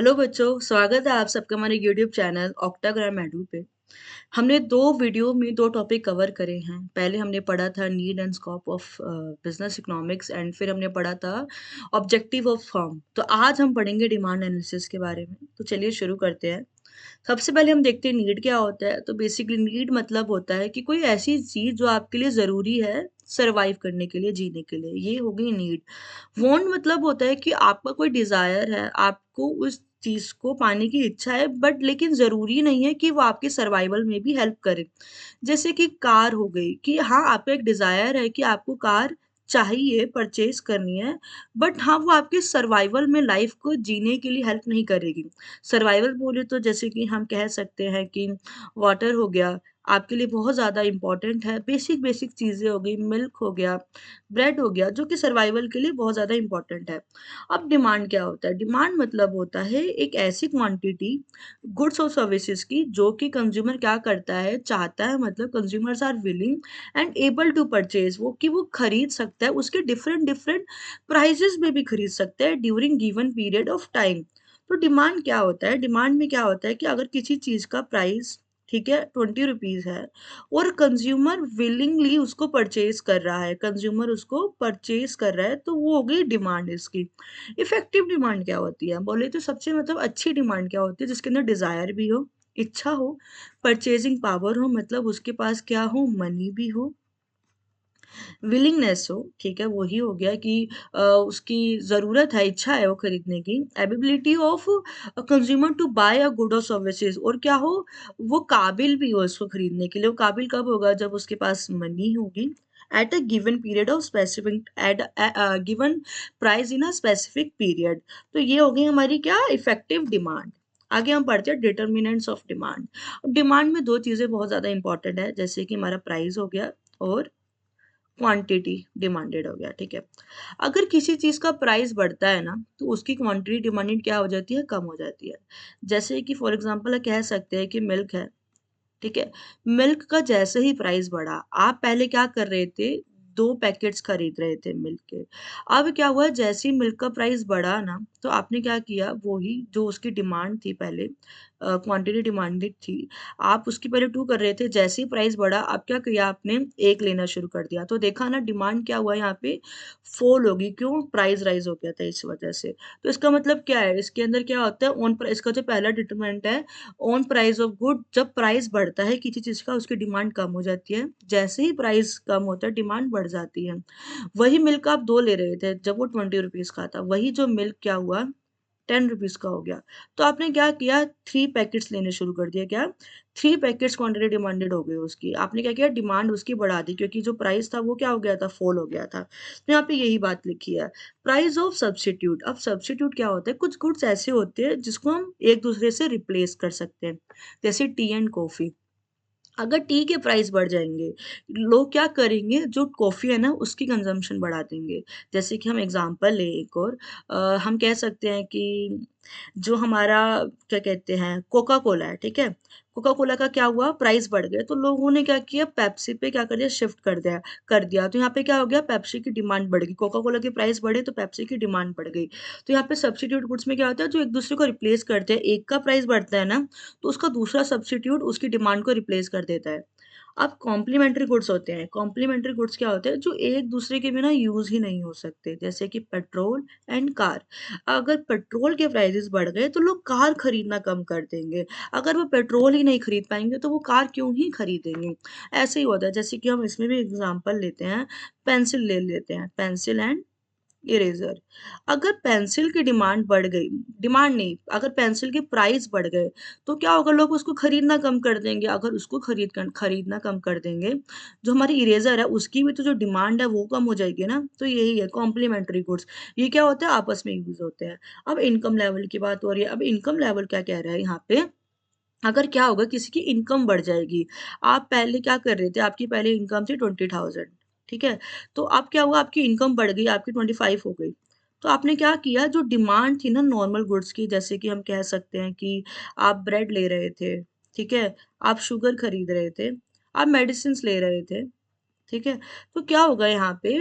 Hello बच्चों, स्वागत है आप सबका हमारे यूट्यूब चैनल ऑक्टाग्राम एडू पे। हमने 2 वीडियो में 2 टॉपिक कवर करे हैं। पहले हमने पढ़ा था need and scope of business economics and फिर हमने पढ़ा था ऑब्जेक्टिव ऑफ फर्म। तो आज हम पढ़ेंगे डिमांड एनालिसिस के बारे में। तो चलिए शुरू करते हैं। सबसे पहले हम देखते हैं नीड क्या होता है। तो बेसिकली नीड मतलब होता है कि कोई ऐसी चीज़ जो आपके लिए ज़रूरी है सर्वाइव करने के लिए, जीने के लिए, ये हो गई नीड। वांट मतलब होता है कि आपका कोई डिज़ायर है, आपको उस चीज़ को पाने की इच्छा है बट लेकिन ज़रूरी नहीं है कि वो आपके सर्वाइवल में भी हेल्प करे। जैसे कि कार हो गई कि हाँ, आपका एक डिज़ायर है कि आपको कार चाहिए, परचेज़ करनी है, बट हाँ, वो आपके सर्वाइवल में लाइफ़ को जीने के लिए हेल्प नहीं करेगी। सर्वाइवल बोले तो जैसे कि हम कह सकते हैं कि वाटर हो गया, आपके लिए बहुत ज़्यादा इम्पोर्टेंट है, बेसिक-बेसिक चीज़ें हो गई, मिल्क हो गया, ब्रेड हो गया, जो कि सर्वाइवल के लिए बहुत ज़्यादा इम्पोर्टेंट है। अब डिमांड क्या होता है? डिमांड मतलब होता है एक ऐसी क्वांटिटी गुड्स और सर्विसेज़ की जो कि कंज़्यूमर क्या करता है, चाहता है मतलब consumers are willing and able to purchase वो कि वो खरीद सकता है, उसके डिफरेंट-डिफरेंट प्राइसेज़ में भी खरीद सकता है during given period of time. तो डिमांड क्या होता है? डिमांड में क्या होता है कि अगर किसी चीज़ का प्राइस ठीक है, ₹20 है और कंज़्यूमर विलिंगली उसको परचेज़ कर रहा है, कंज़्यूमर उसको परचेज़ कर रहा है, तो वो हो गई डिमांड इसकी। इफ़ेक्टिव डिमांड क्या होती है? बोले तो सबसे मतलब अच्छी डिमांड क्या होती है? जिसके अंदर डिज़ायर भी हो, इच्छा हो, परचेज़िंग पावर हो मतलब उसके पास क्या हो? मनी भी हो, विलिंगनेस हो, ठीक है? वही हो गया कि उसकी ज़रूरत है, इच्छा है वो खरीदने की। Ability of consumer to buy a good और सर्विसेज़ और क्या हो? वो काबिल भी हो इसको खरीदने के लिए। वो काबिल कब होगा? जब उसके पास मनी होगी at a given period of specific given price in a specific period. तो ये हो गई हमारी क्या? Effective demand. आगे हम पढ़ते हैं डिटर्मिनेंट्स ऑफ डिमांड। डिमांड में 2 चीज़ें बहुत ज़्यादा इम्पोर्टेंट है, जैसे कि हमारा प्राइस हो गया और क्वांटिटी डिमांडेड हो गया, ठीक है। अगर किसी चीज़ का प्राइस बढ़ता है ना, तो उसकी क्वांटिटी डिमांडेड क्या हो जाती है? कम हो जाती है। जैसे कि फॉर एग्ज़ाम्पल कह सकते हैं कि मिल्क है, ठीक है? मिल्क का जैसे ही प्राइस बढ़ा, आप पहले क्या कर रहे थे? 2 पैकेट्स खरीद रहे थे मिल्क के। अब क्या हुआ जैसे ही मिल्क का प्राइस बढ़ा ना, तो आपने क्या किया? वो ही जो उसकी डिमांड थी पहले क्वांटिटी डिमांडेड थी, आप उसकी पहले 2 कर रहे थे, जैसे ही प्राइस बढ़ा, अब क्या किया आपने? 1 लेना शुरू कर दिया। तो देखा ना डिमांड क्या हुआ यहाँ पे? फ़ॉल होगी, क्यों? प्राइस राइज़ हो गया था इस वजह से। तो इसका मतलब क्या है? इसके अंदर क्या होता है? ऑन प्रा इसका जो पहला डिटरमिनेंट है ऑन प्राइस ऑफ गुड जब प्राइस बढ़ता है किसी चीज़ का उसकी डिमांड कम हो जाती है। जैसे ही प्राइस कम होता है डिमांड बढ़ जाती है। वही मिल्क आप 2 ले रहे थे जब वो ₹20 का था, वही जो मिल्क क्या हुआ ₹10 का हो गया। तो आपने क्या किया 3 पैकेट्स लेने शुरू कर दिए क्या? 3 पैकेट्स क्वांटिटी डिमांडेड हो गई उसकी। आपने क्या किया डिमांड उसकी बढ़ा दी क्योंकि जो प्राइस था वो क्या हो गया था फ़ॉल हो गया था। तो यहाँ पे यही बात लिखी है। प्राइस ऑफ सब्स्टिट्यूट अब सब्स्टिट्यूट क्या होता है? कुछ गुड्स ऐसे होते हैं जिसको हम एक-दूसरे से रिप्लेस कर सकते हैं। जैसे टी एंड कॉफ़ी। अगर टी के प्राइस बढ़ जाएँगे, लोग क्या करेंगे जो कॉफ़ी है ना उसकी कंज़म्पशन बढ़ा देंगे। जैसे कि हम एग्ज़ाम्पल लें एक और हम कह सकते हैं कि जो हमारा क्या कहते हैं कोका कोला है, ठीक है? कोका कोला का क्या हुआ प्राइस बढ़ गए तो लोगों ने क्या किया पेप्सी पे क्या कर दिया शिफ्ट कर दिया। तो यहाँ पे क्या हो गया पेप्सी की डिमांड बढ़ गई। कोका कोला के प्राइस बढ़े तो पेप्सी की डिमांड बढ़ गई। तो यहाँ पे सब्स्टिट्यूट गुड्स में क्या होता है जो एक-दूसरे को रिप्लेस करते हैं। एक का प्राइस बढ़ता है ना तो उसका दूसरा सब्स्टिट्यूट उसकी डिमांड को रिप्लेस कर देता है। अब कॉम्प्लीमेंट्री गुड्स होते हैं, कॉम्प्लीमेंट्री गुड्स क्या होते हैं जो एक-दूसरे के बिना यूज़ ही नहीं हो सकते, जैसे कि पेट्रोल एंड कार। अगर पेट्रोल के प्राइसेज़ बढ़ गए तो लोग कार खरीदना कम कर देंगे, अगर वो पेट्रोल ही नहीं खरीद पाएँगे तो वो कार क्यों ही खरीदेंगे? ऐसे ही होता है जैसे कि हम इसमें भी एग्ज़ाम्पल लेते हैं, पेंसिल ले लेते हैं, पेंसिल एंड इरेज़र। अगर पेंसिल की डिमांड बढ़ गई डिमांड नहीं, अगर पेंसिल के प्राइस बढ़ गए, तो क्या होगा लोग उसको खरीदना कम कर देंगे। अगर उसको खरीदना कम कर देंगे, जो हमारी इरेज़र है उसकी भी तो जो डिमांड है वो कम हो जाएगी ना। तो यही है कॉम्प्लीमेंट्री गुड्स। ये क्या होता है आपस में यूज़ होते हैं। अब इनकम लेवल की बात हो रही है, अब इनकम लेवल क्या कह रहा है यहाँ पे अगर क्या होगा किसी की इनकम बढ़ जाएगी। आप पहले क्या कर रहे थे, आपकी पहले इनकम थी 20,000 ठीक है? तो अब क्या हुआ आपकी इनकम बढ़ गई, आपकी 25 हो गई। तो आपने क्या किया जो डिमांड थी ना नॉर्मल गुड्स की जैसे कि हम कह सकते हैं कि आप ब्रेड ले रहे थे, ठीक है? आप शुगर खरीद रहे थे, आप मेडिसिन्स ले रहे थे, ठीक है? तो क्या होगा यहाँ पे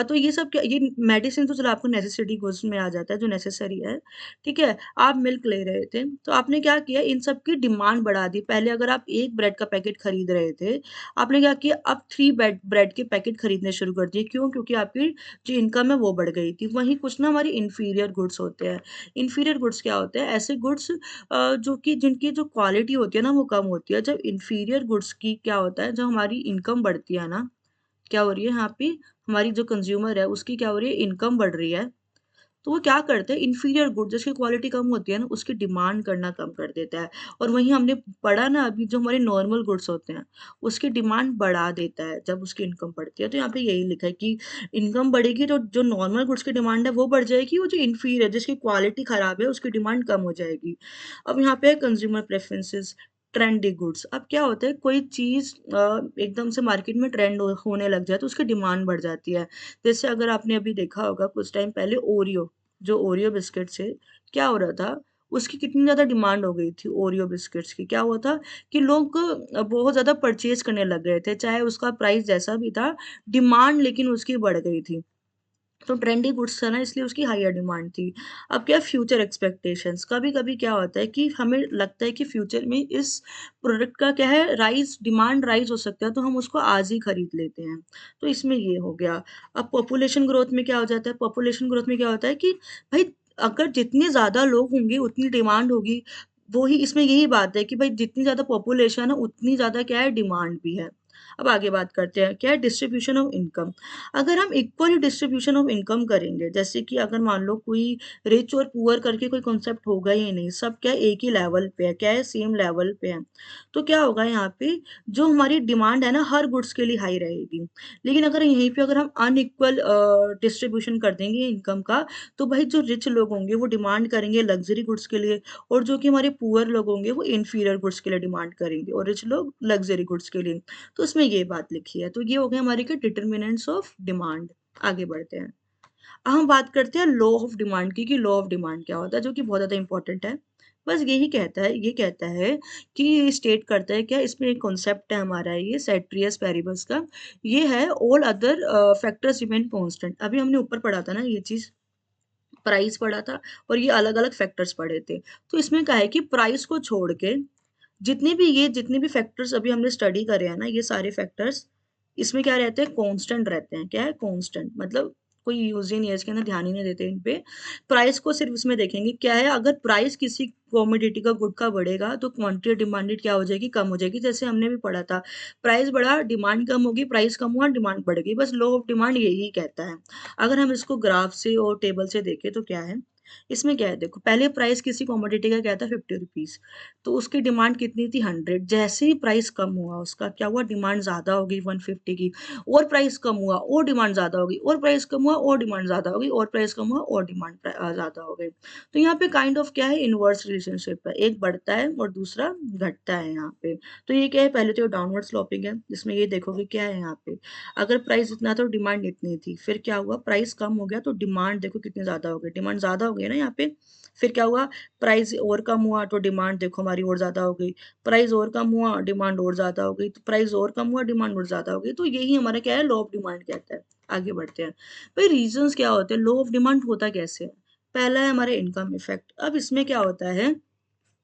तो ये सब क्या ये मेडिसिन तो चलो आपको नेसेसिटी गुड्स में आ जाता है, जो नेसेसरी है, ठीक है? आप मिल्क ले रहे थे, तो आपने क्या किया इन सब की डिमांड बढ़ा दी। पहले अगर आप 1 ब्रेड का पैकेट खरीद रहे थे, आपने क्या किया अब 3 ब्रेड के पैकेट खरीदने शुरू कर दिए। क्यों? क्योंकि आपकी जो इनकम है वो बढ़ गई थी। वहीं कुछ ना हमारी इन्फीरियर गुड्स होते हैं। इन्फीरियर गुड्स क्या होते हैं? ऐसे गुड्स जो कि जिनकी जो क्वालिटी होती है ना वो कम होती है। जब इन्फीरियर गुड्स की क्या होता है, जब हमारी इनकम बढ़ती है ना, क्या हो रही है यहाँ पे हमारी जो कंज्यूमर है उसकी क्या हो रही है इनकम बढ़ रही है, तो वो क्या करता है इन्फीरियर गुड जिसकी क्वालिटी कम होती है ना उसकी डिमांड करना कम कर देता है। और वहीं हमने पढ़ा ना अभी जो हमारे नॉर्मल गुड्स होते हैं उसकी डिमांड बढ़ा देता है जब उसकी इनकम बढ़ती है। तो यहाँ पे यही लिखा है कि इनकम बढ़ेगी तो जो नॉर्मल गुड्स की डिमांड है वो बढ़ जाएगी, वो जो इन्फीरियर जिसकी क्वालिटी खराब है उसकी डिमांड कम हो जाएगी। अब यहाँ पे कंज्यूमर प्रेफरेंसेस, ट्रेंडी गुड्स। अब क्या होता है कोई चीज़ एकदम से मार्केट में ट्रेंड होने लग जाए तो उसकी डिमांड बढ़ जाती है। जैसे अगर आपने अभी देखा होगा कुछ टाइम पहले ओरियो, जो ओरियो बिस्किट्स है, क्या हो रहा था, उसकी कितनी ज़्यादा डिमांड हो गई थी ओरियो बिस्किट्स की। क्या हुआ था कि लोग बहुत ज़्यादा परचेज़ करने लग गए थे, चाहे उसका प्राइस जैसा भी था, डिमांड लेकिन उसकी बढ़ गई थी। तो ट्रेंडी गुड्स था ना इसलिए उसकी हायर डिमांड थी। अब क्या फ्यूचर एक्सपेक्टेशंस, कभी-कभी क्या होता है कि हमें लगता है कि फ्यूचर में इस प्रोडक्ट का क्या है डिमांड राइज़ हो सकता है तो हम उसको आज ही खरीद लेते हैं। तो इसमें ये हो गया। अब पॉपुलेशन ग्रोथ में क्या हो जाता है, पॉपुलेशन ग्रोथ में क्या होता है कि भाई अगर जितने ज़्यादा लोग होंगे उतनी डिमांड होगी। वो ही इसमें यही बात है कि भाई जितनी ज़्यादा पॉपुलेशन है उतनी ज़्यादा क्या है डिमांड भी है। अब आगे बात करते हैं, क्या है डिस्ट्रीब्यूशन ऑफ इनकम। अगर हम इक्वली डिस्ट्रीब्यूशन ऑफ इनकम करेंगे, जैसे कि अगर मान लो कोई रिच और पुअर करके कोई कॉन्सेप्ट होगा ही नहीं, सब क्या है एक ही लेवल पे है, क्या है सेम लेवल पे है। तो क्या होगा यहाँ पे जो हमारी डिमांड है ना हर गुड्स के लिए हाई रहेगी। लेकिन अगर यहीं पे अगर हम अनइक्वल डिस्ट्रीब्यूशन कर देंगे इनकम का, तो भाई जो रिच लोग होंगे वो डिमांड करेंगे लग्ज़री गुड्स के लिए और जो कि हमारे पुअर लोग होंगे वो इंफीरियर गुड्स के लिए डिमांड करेंगे और रिच लोग लग्ज़री गुड्स के लिए। तो इसमें ये बात लिखी है। तो ये हो गए हमारे क्या डिटरमिनेंट्स ऑफ डिमांड। आगे बढ़ते हैं। अब हम बात करते हैं लॉ ऑफ डिमांड की कि लॉ ऑफ डिमांड क्या होता है जो कि बहुत ज़्यादा इंपॉर्टेंट है। बस यही कहता है ये कहता है कि ये स्टेट करता है क्या इसमें एक कॉन्सेप्ट है हमारा ये सेट्रियस पेरिबस का। ये है all other factors remain constant. अभी हमने ऊपर पढ़ा था ना ये चीज़, प्राइस पढ़ा था और ये अलग-अलग फैक्टर्स पढ़े थे। तो इसमें क्या है कि प्राइस को छोड़ के जितने भी फैक्टर्स अभी हमने स्टडी करे हैं ना, ये सारे फैक्टर्स इसमें क्या रहते हैं कांस्टेंट रहते हैं। क्या है कांस्टेंट मतलब कोई यूज़ ही नहीं है इसके अंदर, ध्यान ही नहीं देते इन पे। प्राइस को सिर्फ़ इसमें देखेंगे क्या है अगर प्राइस किसी कमोडिटी का गुड का बढ़ेगा तो क्वांटिटी डिमांडेड क्या हो जाएगी कम हो जाएगी। जैसे हमने भी पढ़ा था प्राइस बढ़ा डिमांड कम होगी, प्राइस कम हुआ डिमांड बढ़ गई। बस लॉ ऑफ डिमांड यही कहता है। अगर हम इसको ग्राफ से और टेबल से देखें तो क्या है, इसमें क्या है देखो पहले प्राइस किसी कमोडिटी का क्या था ₹50, तो उसकी डिमांड कितनी थी 100। जैसे ही प्राइस कम हुआ उसका क्या हुआ डिमांड ज़्यादा हो गई 150 की, और प्राइस कम हुआ और डिमांड ज़्यादा हो गई, और प्राइस कम हुआ और डिमांड ज़्यादा हो गई, और प्राइस कम हुआ और डिमांड ज़्यादा हो गई। तो यहाँ पे काइंड ऑफ क्या है इनवर्स रिलेशनशिप है, एक बढ़ता है और दूसरा घटता है यहाँ पे। तो ये क्या है पहले तो डाउनवर्ड स्लोपिंग है जिसमें ये देखोगे क्या है यहाँ पे अगर प्राइस इतना था तो डिमांड इतनी थी, फिर क्या हुआ प्राइस कम हो गया तो डिमांड देखो कितनी ज़्यादा हो गई, डिमांड ज़्यादा हो गई ना यहाँ पे। फिर क्या हुआ प्राइस और कम हुआ तो डिमांड देखो हमारी और ज़्यादा हो गई, प्राइस और कम हुआ डिमांड और ज़्यादा हो गई, तो प्राइस और कम हुआ डिमांड और ज़्यादा हो गई। तो यही हमारा क्या है लॉ ऑफ डिमांड कहता है। आगे बढ़ते हैं। भाई रीज़न्स क्या होते हैं, लॉ ऑफ डिमांड होता कैसे है? पहला है हमारे इनकम इफेक्ट। अब इसमें क्या होता है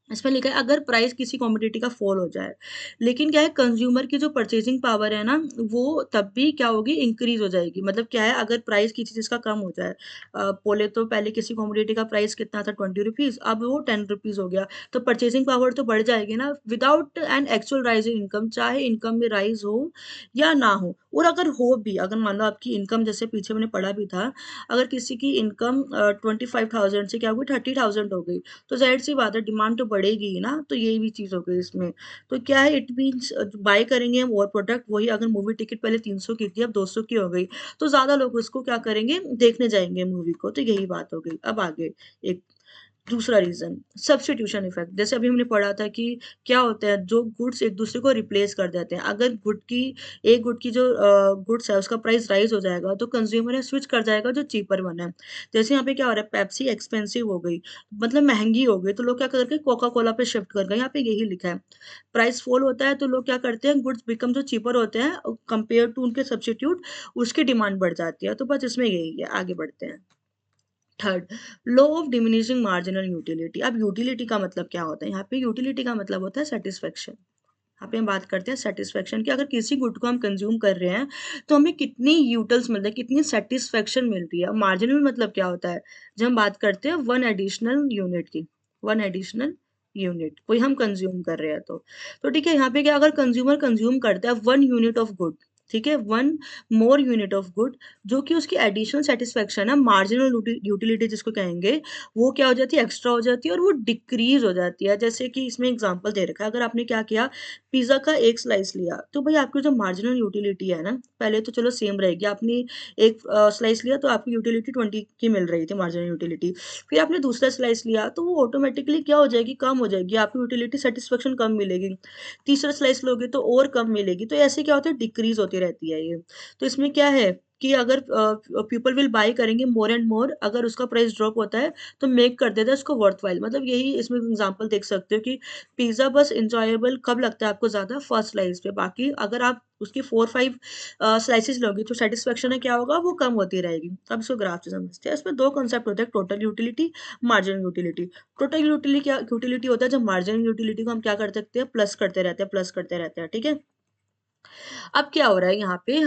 इसमें लिखा है अगर प्राइस किसी कमोडिटी का फॉल हो जाए, लेकिन क्या है कंज्यूमर की जो परचेजिंग पावर है ना, वो तब भी क्या होगी इंक्रीज़ हो जाएगी। मतलब क्या है अगर प्राइस किसी चीज़ का कम हो जाए बोले तो पहले किसी कमोडिटी का प्राइस कितना था ₹20 अब वो ₹10 हो गया, तो परचेजिंग पावर तो बढ़ जाएगी ना without an actual rise in income, चाहे इनकम में राइज़ हो या ना हो। और अगर हो भी, अगर मान लो आपकी इनकम जैसे पीछे मैंने पढ़ा भी था, अगर किसी की इनकम 25,000 से क्या हो गई 30,000 हो गई, तो ज़ाहिर-सी बात है डिमांड तो बढ़ेगी ही ना, तो ये भी चीज़ हो गई इसमें। तो क्या है इट मीन्स बाय करेंगे हम और प्रोडक्ट वही अगर मूवी टिकट पहले 300 की थी अब 200 की हो गई, तो ज़्यादा लोग उसको क्या करेंगे देखने जाएँगे मूवी को, तो यही बात हो गई। अब आगे एक दूसरा रीज़न सब्स्टिट्यूशन इफ़ेक्ट। जैसे अभी हमने पढ़ा था कि क्या होता है, जो गुड्स एक दूसरे को रिप्लेस कर देते हैं। अगर एक गुड की जो गुड्स है उसका प्राइस राइज़ हो जाएगा तो कंज़्यूमर है स्विच कर जाएगा जो चीपर वन है। जैसे यहाँ पे क्या हो रहा है, पेप्सी एक्सपेंसिव हो गई, मतलब महँगी हो गई तो लोग क्या करके कोका कोला पे शिफ्ट कर गए, यहाँ पे यही लिखा है। प्राइस फॉल होता है तो लोग क्या करते हैं, गुड्स बिकम जो चीपर होते हैं कंपेयर टू उनके सब्स्टिट्यूट, उसकी डिमांड बढ़ जाती है। तो बस इसमें यही है, आगे बढ़ते हैं। Third, law of diminishing marginal utility. अब यूटिलिटी का मतलब क्या होता है, यहाँ पे यूटिलिटी का मतलब होता है सेटिस्फेक्शन। यहाँ पे हम बात करते हैं सेटिस्फेक्शन की, अगर किसी गुड को हम कंज्यूम कर रहे हैं तो हमें कितनी यूटिल्स मिल रही है, कितनी सेटिस्फेक्शन मिल रही है। मार्जिनल मतलब क्या होता है, जब हम बात करते हैं वन एडिशनल यूनिट की, वन एडिशनल यूनिट कोई हम कंज्यूम कर रहे हैं तो ठीक है, यहाँ पे क्या, अगर कंज्यूमर कंज्यूम करता है वन यूनिट ऑफ गुड, ठीक है, one more unit of good, जो कि उसकी एडिशनल सेटिस्फेक्शन है, मार्जिनल यूटिलिटी जिसको कहेंगे, वो क्या हो जाती है, एक्स्ट्रा हो जाती है और वो डिक्रीज हो जाती है। जैसे कि इसमें एग्जांपल दे रखा है, अगर आपने क्या किया, पिज़्ज़ा का एक स्लाइस लिया, तो भाई आपकी जो मार्जिनल यूटिलिटी है ना, पहले तो चलो सेम रहेगी, आपने एक स्लाइस लिया तो आपकी यूटिलिटी 20 की मिल रही थी, मार्जिनल यूटिलिटी। फिर आपने दूसरा स्लाइस लिया तो वो ऑटोमेटिकली क्या हो जाएगी, कम हो जाएगी, आपकी यूटिलिटी सेटिस्फेक्शन कम मिलेगी। तीसरा स्लाइस लोगे तो और कम मिलेगी, तो ऐसे क्या होता है, डिक्रीज होती रहती है ये। तो इसमें क्या है कि अगर पीपल विल बाय करेंगे मोर एंड मोर, अगर उसका प्राइस ड्रॉप होता है तो मेक कर देता है उसको वर्थवाइल। मतलब यही इसमें एग्जांपल देख सकते हो कि पिज़्ज़ा बस एन्जॉयबल कब लगता है आपको ज़्यादा, फर्स्ट स्लाइस पे। बाकी अगर आप उसकी 4-5 स्लाइसेस लोगे तो सैटिस्फैक्शन है क्या होगा, वो कम होती रहेगी। अब इसको ग्राफ से समझते हैं। इसमें 2 कांसेप्ट होते हैं, total utility, marginal utility. Total utility होता है जब मार्जिनल यूटिलिटी को हम क्या कर सकते हैं, प्लस करते रहते हैं, प्लस करते रहते हैं, ठीक है? अब क्या हो रहा है यहाँ पे,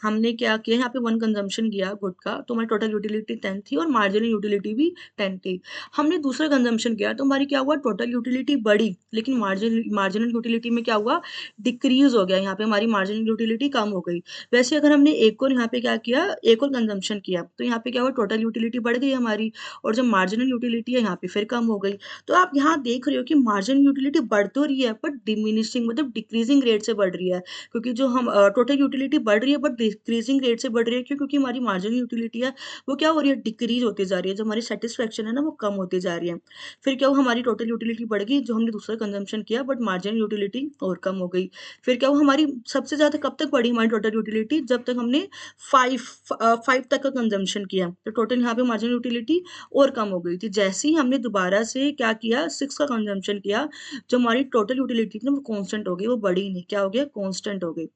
हमने क्या किया, यहाँ पे वन कंजम्पशन किया गुड का तो हमारी टोटल यूटिलिटी 10 थी और मार्जिनल यूटिलिटी भी 10 थी। हमने दूसरा कंजम्पशन किया तो हमारी क्या हुआ, टोटल यूटिलिटी बढ़ी, लेकिन मार्जिनल यूटिलिटी में क्या हुआ, डिक्रीज हो गया, यहाँ पे हमारी मार्जिनल यूटिलिटी कम हो गई। वैसे अगर हमने एक और यहाँ पे क्या किया, एक और कंजम्पशन किया तो यहाँ पे क्या हुआ, टोटल यूटिलिटी बढ़ गई हमारी, और जो मार्जिनल यूटिलिटी है यहाँ पे फिर कम हो गई। तो आप यहाँ देख रहे हो कि मार्जिनल यूटिलिटी बढ़ तो रही है बट डिमिनिशिंग, मतलब डिक्रीजिंग रेट से बढ़ रही है। क्योंकि जो हम टोटल यूटिलिटी बढ़ रही है बट डिक्रीजिंग रेट से बढ़ रही है, क्यों? क्योंकि हमारी मार्जिनल यूटिलिटी है वो क्या हो रही है, डिक्रीज होती जा रही है, जो हमारी सेटिस्फेक्शन है ना वो कम होती जा रही है। फिर क्या हुआ, हमारी टोटल यूटिलिटी बढ़ गई जो हमने दूसरा कंजम्पशन किया, बट मार्जिनल यूटिलिटी और कम हो गई। फिर क्या हुआ, हमारी सबसे ज्यादा कब तक बढ़ी हमारी टोटल यूटिलिटी, जब तक हमने 5 तक का कंजम्पशन किया, तो टोटल यहाँ पे मार्जिनल यूटिलिटी और कम हो गई थी। जैसे ही हमने दोबारा से क्या किया, 6 का कंजम्पशन किया, जो हमारी टोटल यूटिलिटी थी ना वो कांस्टेंट हो गई, वो बढ़ी नहीं, क्या हो गया, कांस्टेंट हो गई,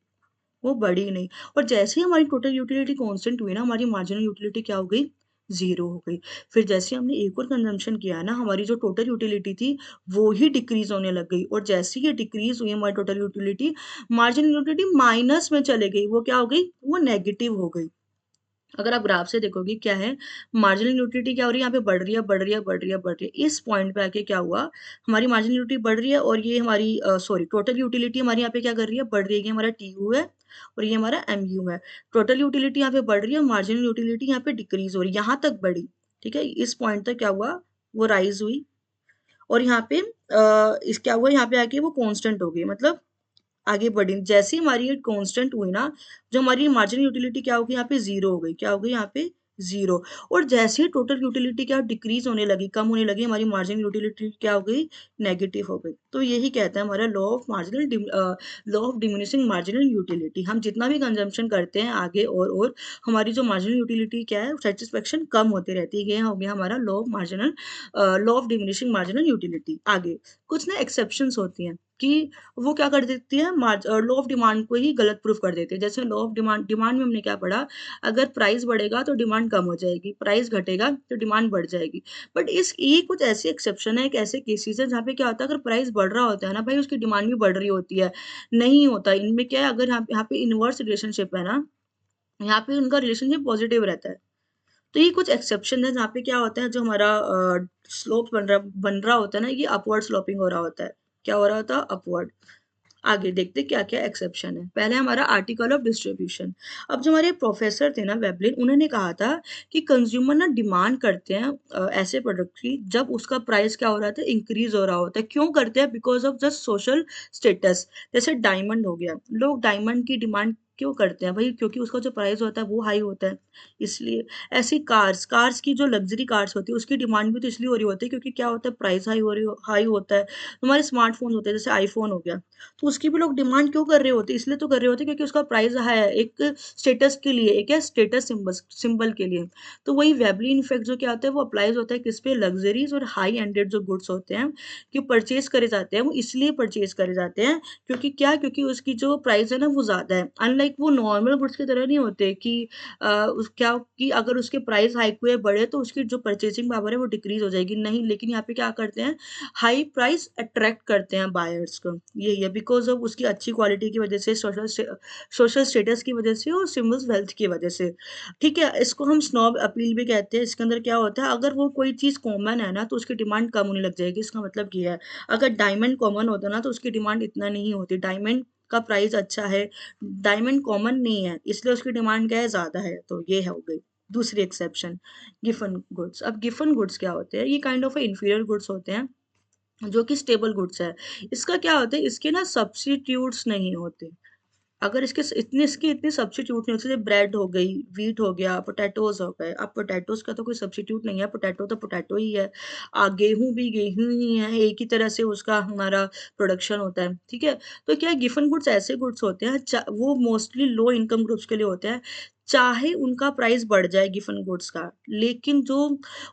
वो बढ़ी नहीं। और जैसे ही हमारी टोटल यूटिलिटी कांस्टेंट हुई ना, हमारी मार्जिनल यूटिलिटी क्या हो गई, ज़ीरो हो गई। फिर जैसे हमने एक और कंजम्पशन किया ना, हमारी जो टोटल यूटिलिटी थी वो ही डिक्रीज़ होने लग गई, और जैसे ही ये डिक्रीज़ हुई हमारी total utility, marginal utility minus में चले गई, वो क्या हो गई, वो नेगेटिव हो गई। अगर आप ग्राफ से देखोगे क्या है, मार्जिनल यूटिलिटी क्या हो रही है, यहाँ पे बढ़ रही है, बढ़ रही है, बढ़ रही है, बढ़ रही है। इस पॉइंट पे आके क्या हुआ, हमारी मार्जिनल यूटिलिटी बढ़ रही है और ये हमारी सॉरी टोटल यूटिलिटी हमारी यहाँ पे क्या कर रही है, बढ़ रही है। ये हमारा टीयू है और ये हमारा एमयू है। टोटल यूटिलिटी यहाँ पे बढ़ रही है और मार्जिनल यूटिलिटी यहाँ पे डिक्रीज हो रही है, यहाँ तक बढ़ी, ठीक है। इस पॉइंट तक क्या हुआ, वो राइज हुई, और यहाँ पे इस क्या हुआ, यहाँ पे आके वो कांस्टेंट हो गई, मतलब आगे बढ़ी। जैसे ही हमारी ये कांस्टेंट हुई ना, जो हमारी मार्जिनल यूटिलिटी क्या हो गई, यहाँ पे ज़ीरो हो गई, क्या हो गई यहाँ पे, ज़ीरो। और जैसे ही टोटल यूटिलिटी क्या डिक्रीज़ होने लगी, कम होने लगी, हमारी मार्जिनल यूटिलिटी क्या हो गई, नेगेटिव हो गई। तो यही कहता है हमारा law of diminishing marginal utility. हम जितना भी कंजम्पशन करते हैं आगे और हमारी जो मार्जिनल यूटिलिटी क्या है, सेटिस्फेक्शन कम होती रहती है। ये हो गया हमारा law of diminishing marginal utility. आगे कुछ ना एक्सेप्शंस होती हैं कि वो क्या कर देती है, लॉ ऑफ डिमांड को ही गलत प्रूफ कर देती है। जैसे लॉ ऑफ डिमांड में हमने क्या पढ़ा, अगर प्राइस बढ़ेगा तो डिमांड कम हो जाएगी, प्राइस घटेगा तो डिमांड बढ़ जाएगी। बट इस ये कुछ ऐसे एक्सेप्शन है, एक ऐसे केसेस है जहाँ पे क्या होता है, अगर प्राइस बढ़ रहा होता है ना भाई, उसकी डिमांड भी बढ़ रही होती है। नहीं होता इनमें, क्या है, अगर यहाँ पे इनवर्स रिलेशनशिप है ना, यहाँ पे उनका रिलेशनशिप पॉजिटिव रहता है। तो ये कुछ एक्सेप्शन है जहाँ पे क्या होता है, जो हमारा स्लोप बन रहा होता है ना, ये अपवर्ड स्लोपिंग हो रहा होता है। क्या हो रहा होता है, अपवर्ड। आगे देखते क्या क्या एक्सेप्शन है। पहले हमारा आर्टिकल ऑफ डिस्ट्रीब्यूशन। अब जो हमारे प्रोफेसर थे ना वेबलिन, उन्होंने कहा था कि कंज्यूमर ना डिमांड करते हैं ऐसे प्रोडक्ट की जब उसका प्राइस क्या हो रहा था, इंक्रीज हो रहा होता है। क्यों करते हैं, because of just social status. जैसे डायमंड हो गया, लोग डायमंड की डिमांड क्यों करते हैं भाई? क्योंकि उसका जो प्राइस होता है वो हाई होता है, इसलिए। ऐसी कार्स कार्स की जो लग्जरी कार्स होती है उसकी डिमांड भी तो इसलिए हो रही होती है क्योंकि क्या होता है, प्राइस हाई होता है। हमारे स्मार्टफोन होते हैं जैसे आईफोन हो गया, तो उसकी भी लोग डिमांड क्यों कर रहे होते हैं? इसलिए तो कर रहे होते हैं क्योंकि उसका प्राइस हाई है, एक स्टेटस के लिए, एक है स्टेटस सिंबल के लिए। तो वही वेबलिन इफेक्ट जो क्या होता है वो अप्लाइज होता है किस पे, लग्जरीज और हाई एंडेड जो गुड्स होते हैं कि परचेज करे जाते हैं, वो इसलिए परचेज करे जाते हैं क्योंकि क्या, क्योंकि उसकी जो प्राइस है ना वो ज़्यादा है। अनलाइक वो नॉर्मल गुड्स की तरह नहीं होते कि उस क्या कि अगर उसके प्राइस हाइक हुए बढ़े तो उसकी जो परचेजिंग पावर है वो डिक्रीज हो जाएगी, नहीं। लेकिन यहाँ पे क्या करते हैं, हाई प्राइस अट्रैक्ट करते हैं बायर्स को, यही है, बिकॉज ऑफ उसकी अच्छी क्वालिटी की वजह से, सोशल स्टेटस की वजह से और सिम्बल्स वेल्थ की वजह से। ठीक है, इसको हम स्नॉब अपील भी कहते हैं। इसके अंदर क्या होता है, अगर वो कोई चीज़ कॉमन है ना तो उसकी डिमांड कम होने लग जाएगी, इसका मतलब ये है। अगर डायमंड कॉमन होता ना तो उसकी डिमांड इतना नहीं होती, डायमंड का प्राइस अच्छा है, डायमंड कॉमन नहीं है इसलिए उसकी डिमांड क्या है, ज़्यादा है, तो ये है हो गई दूसरी एक्सेप्शन। गिफन गुड्स, अब गिफन गुड्स क्या होते हैं, ये काइंड ऑफ इंफीरियर गुड्स होते हैं जो कि स्टेबल गुड्स है। इसका क्या होता है, इसके ना सब्स्टिट्यूट्स नहीं होते। अगर इसके इतने सब्स्टिट्यूट नहीं होते, जैसे ब्रेड हो गई, व्हीट हो गया, पोटैटोज़ हो गए। अब पोटैटोज़ का तो कोई सब्स्टिट्यूट नहीं है, पोटैटो तो पोटैटो ही है। गेहूँ भी गेहूँ ही है, एक ही तरह से उसका हमारा प्रोडक्शन होता है, ठीक है? तो क्या है, गिफन गुड्स ऐसे गुड्स होते हैं वो मोस्टली लो इनकम ग्रुप्स के लिए होते हैं। चाहे उनका प्राइस बढ़ जाए गिफन गुड्स का, लेकिन जो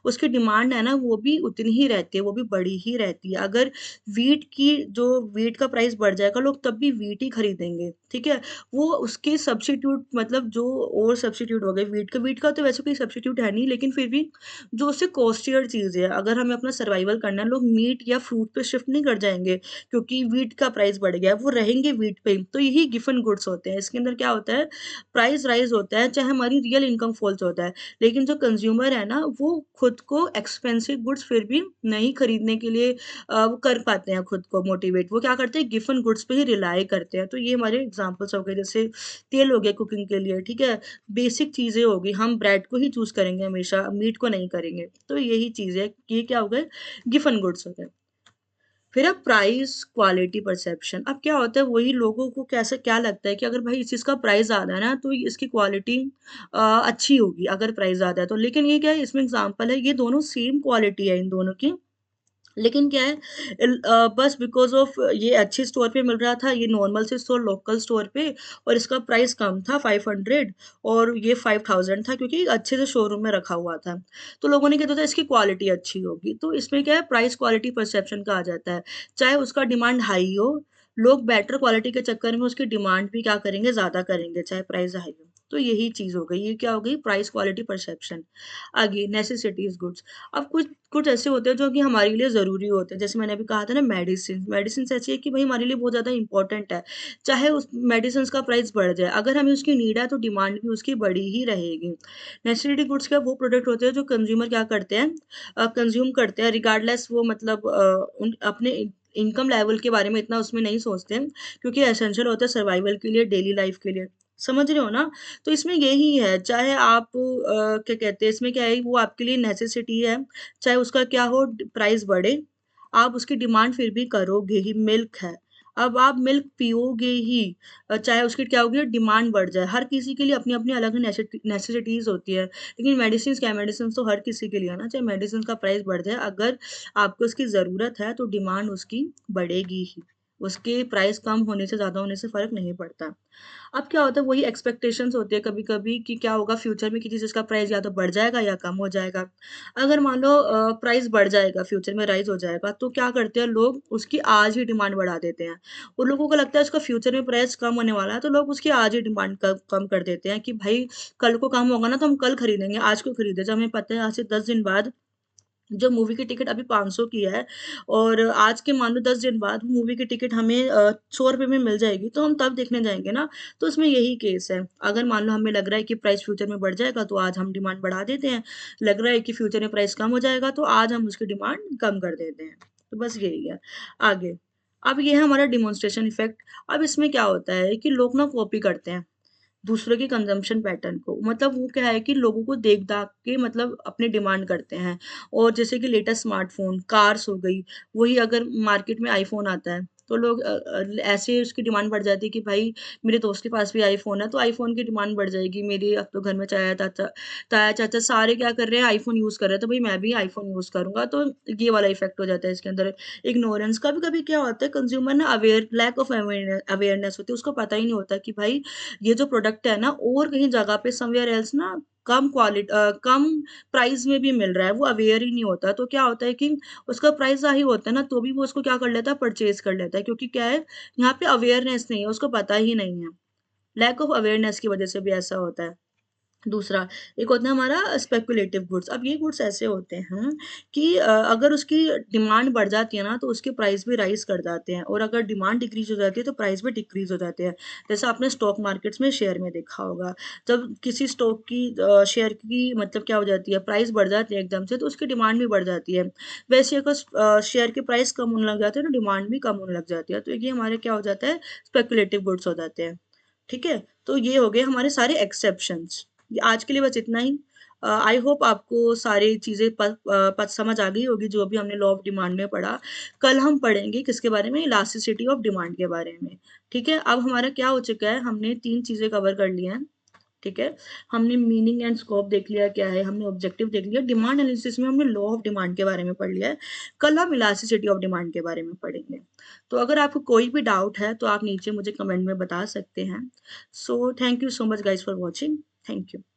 उसकी डिमांड है ना वो भी उतनी ही रहती है, वो भी बड़ी ही रहती है। अगर व्हीट का प्राइस बढ़ जाएगा, लोग तब भी व्हीट ही खरीदेंगे, ठीक है? वो उसके सब्स्टिट्यूट मतलब जो और सब्स्टिट्यूट हो गए व्हीट का तो वैसे कोई सब्स्टिट्यूट है नहीं, लेकिन फिर भी जो उससे कॉस्टलियर चीज़ है, अगर हमें अपना सर्वाइवल करना है, लोग मीट या फ्रूट पे शिफ्ट नहीं कर जाएँगे क्योंकि व्हीट का प्राइस बढ़ गया है, वो रहेंगे व्हीट पे ही। तो यही गिफन गुड्स होते हैं। इसके अंदर क्या होता है, प्राइस राइज़ होता है, चाहे हमारी रियल इनकम फॉल्स होता है। लेकिन जो कंज़्यूमर है ना, वो खुद को एक्सपेंसिव गुड्स फिर भी नहीं खरीदने के लिए वो कर पाते हैं खुद को मोटिवेट। वो क्या करते हैं, गिफन गुड्स पे ही रिलाई करते हैं। तो ये हमारे एग्ज़ाम्पल्स हो गए, जैसे तेल हो गया कुकिंग के लिए, ठीक है? बेसिक चीज़ें हो गई, हम ब्रेड को ही चूज़ करेंगे हमेशा, मीट को नहीं करेंगे। तो यही चीज़ है, ये क्या हो गए, गिफन गुड्स हो गए। फिर अब प्राइस क्वालिटी परसेप्शन, अब क्या होता है, वही लोगों को कैसे क्या लगता है कि अगर भाई इस चीज़ का प्राइस ज़्यादा है ना तो इसकी क्वालिटी अच्छी होगी अगर प्राइस ज़्यादा है तो। लेकिन ये क्या है, इसमें एग्ज़ाम्पल है, ये दोनों सेम क्वालिटी है इन दोनों की, लेकिन क्या है, बस बिकॉज़ ऑफ ये अच्छे स्टोर पे मिल रहा था, ये नॉर्मल से स्टोर लोकल स्टोर पे, और इसका प्राइस कम था 500 और ये 5000 था क्योंकि अच्छे से शोरूम में रखा हुआ था। तो लोगों ने क्या सोचा इसकी क्वालिटी अच्छी होगी, तो इसमें क्या है, प्राइस क्वालिटी परसेप्शन कहा जाता है। चाहे उसका डिमांड हाई हो, लोग बेटर क्वालिटी के चक्कर में उसकी डिमांड भी क्या करेंगे, ज़्यादा करेंगे, चाहे प्राइस हाई हो। तो यही चीज़ हो गई, ये क्या हो गई, प्राइस क्वालिटी परसेप्शन। आगे नेसेसिटीज़ गुड्स, अब कुछ कुछ ऐसे होते हैं जो कि हमारे लिए ज़रूरी होते हैं। जैसे मैंने अभी कहा था ना, मेडिसिन ऐसी है कि भाई हमारे लिए बहुत ज़्यादा इंपॉर्टेंट है। चाहे उस मेडिसिन का प्राइस बढ़ जाए, अगर हमें उसकी नीड है तो डिमांड भी उसकी बढ़ी ही रहेगी। नेसेसिटी गुड्स क्या, वो प्रोडक्ट होते हैं जो कंज्यूमर क्या करते हैं, कंज्यूम करते हैं रिगार्डलेस, वो मतलब उन अपने इनकम लेवल के बारे में इतना उसमें नहीं सोचते हैं, क्योंकि एसेंशियल होता है सर्वाइवल के लिए, डेली लाइफ के लिए। समझ रहे हो ना? तो इसमें यही है, चाहे आप क्या कहते हैं, इसमें क्या है, वो आपके लिए नेसेसिटी है, चाहे उसका क्या हो, प्राइस बढ़े, आप उसकी डिमांड फिर भी करोगे ही। मिल्क है, अब आप मिल्क पियोगे ही, चाहे उसकी क्या होगी, डिमांड बढ़ जाए। हर किसी के लिए अपनी अपनी अलग नेसेसिटीज होती है, लेकिन मेडिसिन क्या, मेडिसिन तो हर किसी के लिए है ना, चाहे मेडिसिन का प्राइस बढ़ जाए, अगर आपको उसकी ज़रूरत है तो डिमांड उसकी बढ़ेगी ही, उसके प्राइस कम होने से, ज़्यादा होने से फ़र्क नहीं पड़ता। अब क्या होता है, वही एक्सपेक्टेशंस होती है कभी-कभी कि क्या होगा फ्यूचर में, किसी चीज़ का प्राइस या तो बढ़ जाएगा या कम हो जाएगा। अगर मान लो प्राइस बढ़ जाएगा, फ्यूचर में राइज़ हो जाएगा, तो क्या करते हैं लोग, उसकी आज ही डिमांड बढ़ा देते हैं। उन लोगों को लगता है उसका फ्यूचर में प्राइस कम होने वाला है, तो लोग उसकी आज ही डिमांड क कम कर देते हैं कि भाई कल को कम होगा ना तो हम कल खरीदेंगे, आज क्यों खरीदें? जब हमें पता है आज से 10 दिन बाद जो मूवी की टिकट अभी 500 की है और आज के मान लो 10 दिन बाद मूवी की टिकट हमें ₹100 में मिल जाएगी, तो हम तब देखने जाएँगे ना। तो उसमें यही केस है। अगर मान लो हमें लग रहा है कि प्राइस फ्यूचर में बढ़ जाएगा, तो आज हम डिमांड बढ़ा देते हैं। लग रहा है कि फ्यूचर में प्राइस कम हो जाएगा, तो आज हम उसकी डिमांड कम कर देते हैं। तो बस यही है। आगे, अब ये है हमारा डेमोंस्ट्रेशन इफ़ेक्ट। अब इसमें क्या होता है कि लोग ना कॉपी करते हैं। दूसरों के कंज़म्पशन पैटर्न को। मतलब वो क्या है कि लोगों को देख-दाख के मतलब अपनी डिमांड करते हैं। और जैसे कि लेटेस्ट स्मार्टफ़ोन, कार्स हो गई, वही अगर मार्केट में आईफ़ोन आता है, तो लोग ऐसे उसकी डिमांड बढ़ जाती है कि भाई मेरे दोस्त के पास भी आईफ़ोन है, तो आईफ़ोन की डिमांड बढ़ जाएगी। मेरी अब तो घर में ताया-चाचा सारे क्या कर रहे हैं, आईफ़ोन यूज़ कर रहे हैं, तो भाई मैं भी आईफ़ोन यूज़ करूँगा, तो ये वाला इफ़ेक्ट हो जाता है इसके अंदर। इग्नोरेंस कभी-कभी क्या होता है, कंज़्यूमर ना लैक ऑफ अवेयरनेस होती है, उसको पता ही नहीं होता कि भाई ये जो प्रोडक्ट है ना और कहीं जगह पे समवेयर एल्स ना कम प्राइस में भी मिल रहा है, वो अवेयर ही नहीं होता। तो क्या होता है कि उसका प्राइस हाई होता है ना, तो भी वो उसको क्या कर लेता है, परचेज़ कर लेता है, क्योंकि क्या है, यहाँ पे अवेयरनेस नहीं है, उसको पता ही नहीं है। लैक ऑफ अवेयरनेस की वजह से भी ऐसा होता है। दूसरा, एक होता है हमारा स्पेकुलेटिव गुड्स। अब ये गुड्स ऐसे होते हैं कि अगर उसकी डिमांड बढ़ जाती है ना, तो उसके प्राइस भी राइज़ कर जाते हैं, और अगर डिमांड डिक्रीज़ हो जाती है, तो प्राइस भी डिक्रीज़ हो जाते हैं। जैसा आपने स्टॉक मार्केट्स में शेयर में देखा होगा, जब किसी स्टॉक की शेयर की मतलब क्या हो जाती है, प्राइस बढ़ जाती है एकदम से, तो उसकी डिमांड भी बढ़ जाती है। वैसे अगर शेयर की प्राइस कम होने लग जाती है, तो डिमांड भी कम होने लग जाती है। तो ये हमारे क्या हो जाता है, स्पेकुलेटिव गुड्स हो जाते हैं। ठीक है? तो ये हो गए हमारे सारे एक्सेप्शंस। आज के लिए बस इतना ही। आई होप आपको सारी चीज़ें समझ आ गई होगी जो भी हमने लॉ ऑफ डिमांड में पढ़ा। कल हम पढ़ेंगे किसके बारे में? इलास्टिसिटी ऑफ डिमांड के बारे में। ठीक है? अब हमारा क्या हो चुका है, हमने 3 चीज़ें कवर कर ली हैं। ठीक है? हमने मीनिंग एंड स्कोप देख लिया क्या है, हमने ऑब्जेक्टिव देख लिया, डिमांड एनालिसिस में हमने लॉ ऑफ डिमांड के बारे में पढ़ लिया है। कल हम इलास्टिसिटी ऑफ डिमांड के बारे में पढ़ेंगे। तो अगर आपको कोई भी डाउट है तो आप नीचे मुझे कमेंट में बता सकते हैं। So thank you so much guys for watching. Thank you.